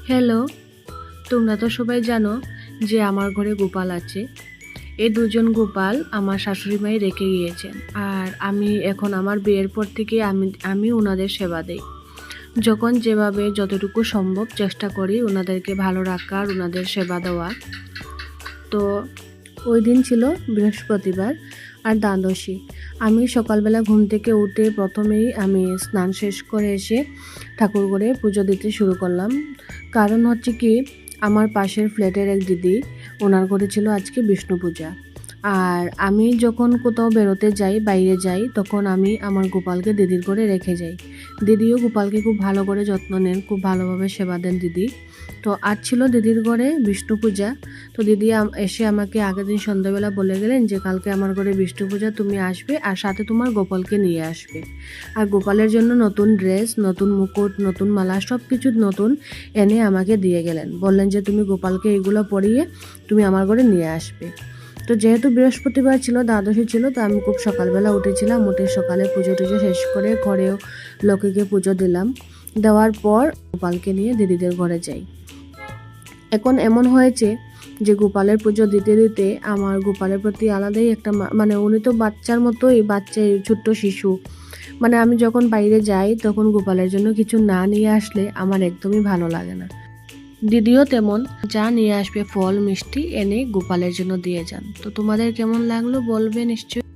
Hello, তোমরা তো সবাই জানো যে আমার ঘরে গোপাল আছে। এই দুজন গোপাল আমার শাশুড়ি মাই রেখে গিয়েছেন। আর আমি এখন আমার বিয়ের পর থেকে আমি ওনাদের সেবা দেই। যখন যেভাবে যতটুকু সম্ভব চেষ্টা করি ওনাদেরকে ভালো রাখার, ওনাদের সেবা দেওয়ার। তো ওই দিন ছিল বৃহস্পতিবার আর দ্বাদশী। আমি সকালবেলা ঘুম থেকে উঠে প্রথমেই আমি স্নান শেষ করে এসে ঠাকুর ঘরে পুজো দিতে শুরু করলাম। কারণ হচ্ছে কি, আমার পাশের ফ্ল্যাটের এক দিদি, ওনার ঘরে ছিল আজকে বিষ্ণু পূজা। আর আমি যখন কোথাও বেরোতে যাই, বাইরে যাই, তখন আমি আমার গোপালকে দিদির ঘরে রেখে যাই। দিদিও গোপালকে খুব ভালো করে যত্ন নেন, খুব ভালোভাবে সেবা দেন দিদি। তো আজ ছিল দিদির ঘরে বিষ্ণু পূজা। তো দিদি এসে আমাকে আগের দিন সন্ধ্যাবেলা বলে গেলেন যে কালকে আমার ঘরে বিষ্ণু পূজা, তুমি আসবে আর সাথে তোমার গোপালকে নিয়ে আসবে। আর গোপালের জন্য নতুন ড্রেস, নতুন মুকুট, নতুন মালা, সব কিছু নতুন এনে আমাকে দিয়ে গেলেন। বললেন যে তুমি গোপালকে এগুলো পরিয়ে তুমি আমার ঘরে নিয়ে আসবে। তো যেহেতু বৃহস্পতিবার ছিল, দ্বাদশী ছিল, তো আমি খুব সকালবেলা উঠেছিলাম। উঠে সকালে পুজো টুজো শেষ করে ঘরেও লক্ষ্মীকে পুজো দিলাম। দেওয়ার পর গোপালকে নিয়ে দিদিদের ঘরে যাই। এখন এমন হয়েছে যে গোপালের পুজো দিতে দিতে আমার গোপালের প্রতি আলাদাই একটা মানে উনি তো বাচ্চার মতোই, ছোট্ট শিশু। মানে আমি যখন বাইরে যাই তখন গোপালের জন্য কিছু না নিয়ে আসলে আমার একদমই ভালো লাগে না। দিদিও তেমন, যা নিয়ে আসবে ফল মিষ্টি এনে গোপালের জন্য দিয়ে যান। তো তোমাদের কেমন লাগলো বলবে নিশ্চয়ই।